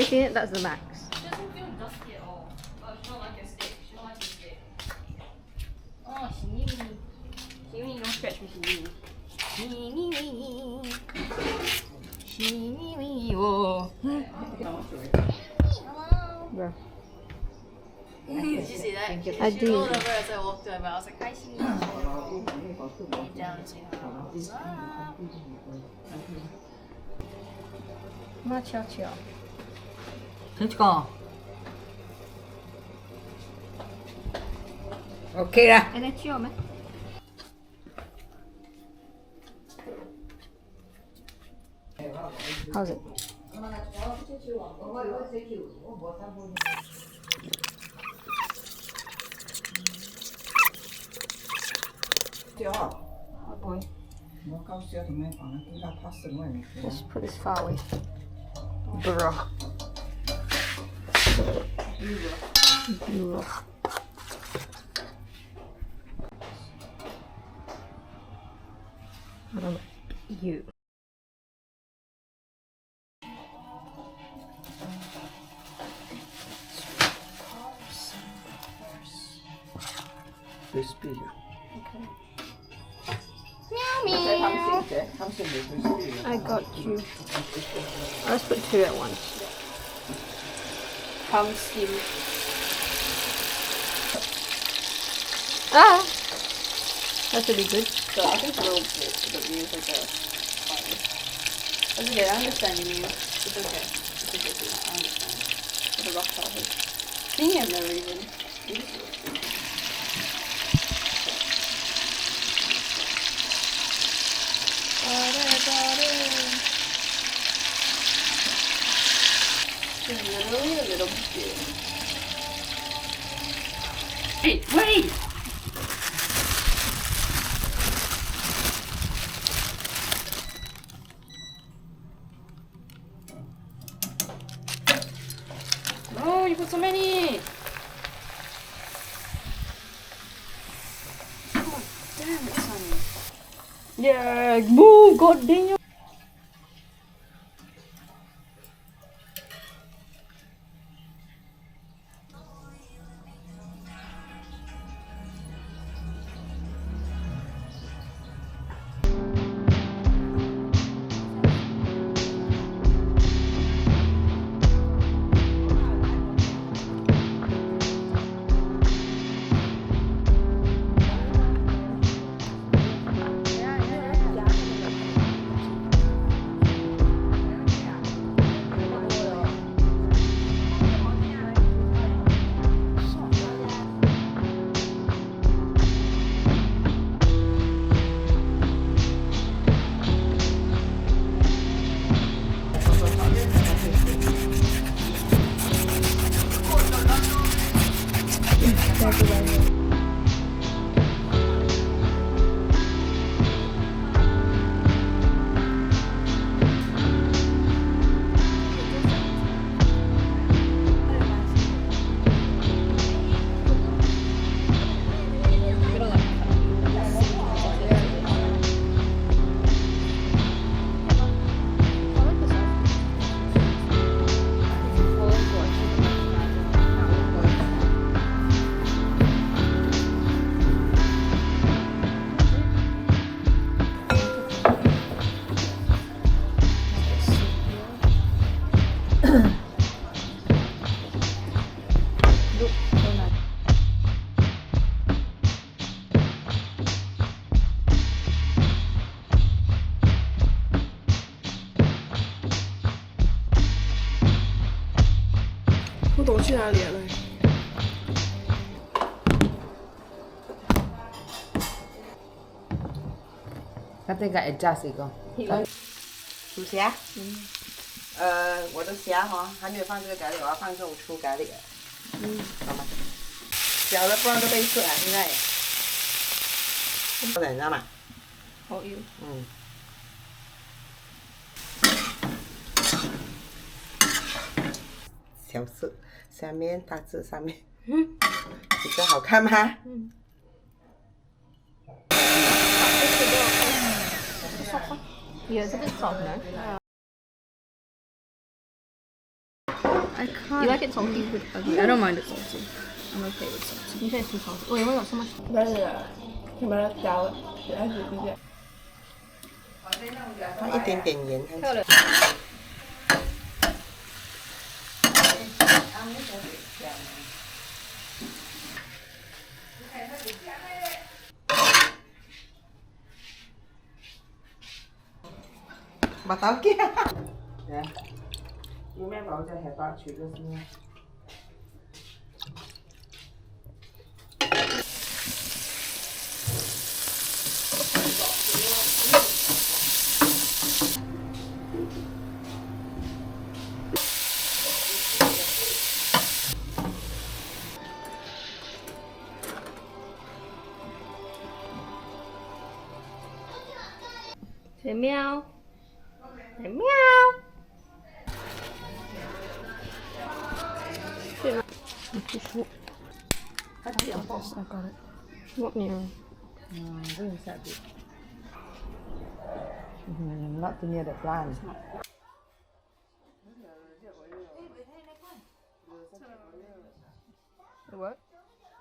seen it? That's the max. It doesn't feel dusty at all. Oh, she don't like a stick. She don't like a stick. Oh, she don't stretch me, oh. Bro. Did you see that? I She did. rolled over as I walked over. I was like, hi, she. Knee down and say hello. What's up? Ma chill chill. 真讲，OK 啦。 And then chill, man. How's it? Oh boy. Just put this far away. Bro. Bro. I don't know. You. Crispy. I got you. Let's put two at once. Pumpkin. Ah! That should be good. So I think we'll put you like a fire. That's okay, I understand you. It's okay. It's okay, I understand. For the rock childhood. Seeing him never even. Literally a little bit. Wait, wait! Oh, you put so many! Oh, damn it, Sonny. Yeah, boo, god damn.去哪里了？ 它这个 adjust 一个。煮虾？我的虾哈还没有放这个咖喱，我要放这种粗咖喱。好吗？小的不然都被吃了，现在。放在你知道吗？好油。小字下面大字上面，比较好看吗？Yeah, it's a bit soft, no? I can't. You like it salty? With ugly. I don't mind it salty. I'm okay with salty. You say it's too salty. Oh, you only got so much. 但是前面加了，还是比较。放一点点盐。漂亮。Bà táo kia. Dạ. Nhưng mẹ bảo cho hẹp vào chửi cho xin nha. Thế meow. Thế meow. I got it. What near? Very sad. Not too near the plant. What?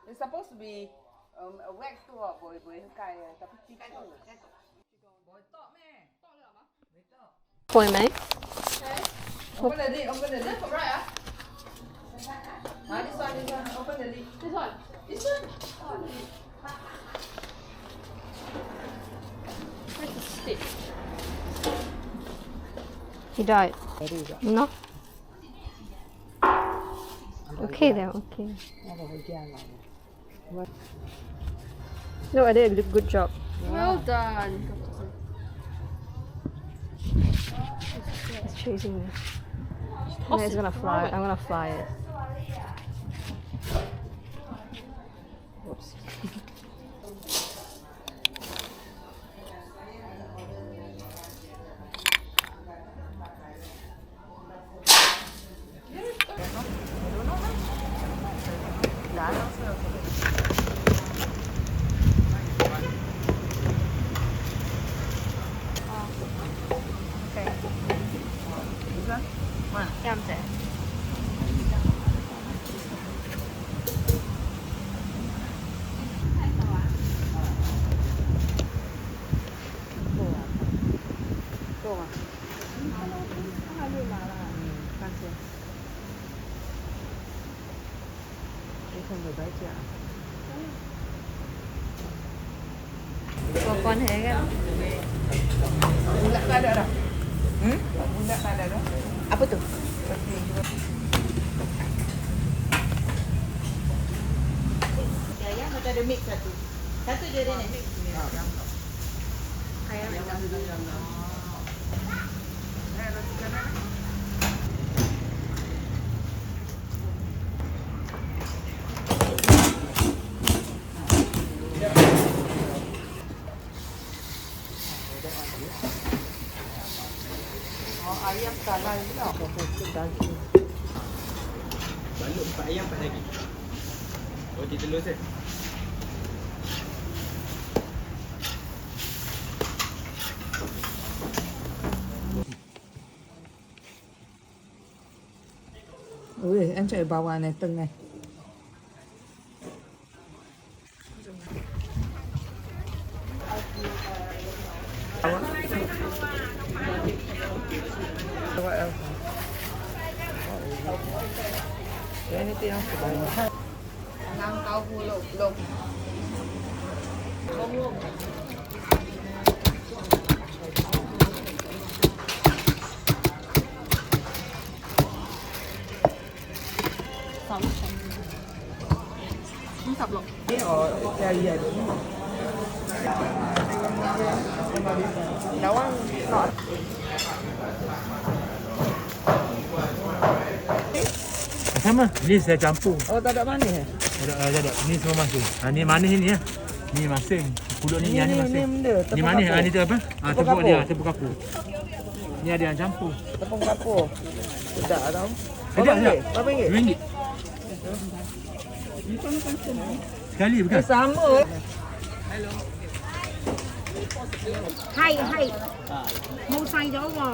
It's supposed to be a wax tour với cái tập chi cái Point, mate. Open the lid, open the lid. Right, this one, open the lid. This one. This one. Where's the stick? He died. Very good. No. Okay then, okay. No, I did a good job. Well done. It's chasing me. And it's gonna fly. I'm gonna fly it. Whoops. Em sẽ. Có con thế cái. Bulat tak ada dah. Bulat tak ada dah. Apa tu? Ya, macam ada mix satu. Satu je dia ni. Ayam. Ayam salah juga. Baluk 4 ayam 4 lagi. Roti telur set. Ui, em chạy vào ngoài này từng này. What else? Is there anything else to buy? Nang tahu lok. Không sập luôn. Yeah, yeah. Nấu ăn ngọt. Sama, ni saya campur. Oh, tak ada manis eh? Ada. Ni semua masing. Ni manis ni ya. Ni masing. Pulut ni ni masing. benda, Ni tepung manis, kapur. ni tu apa? Tepung kapur. dia, tepung kapur. Ni ada yang campur. Tepung kapur. Sedap tau. Sedap tak? Berapa ringgit? RM2. Sekali bukan? Sama. Hay. Mua xay đó mà.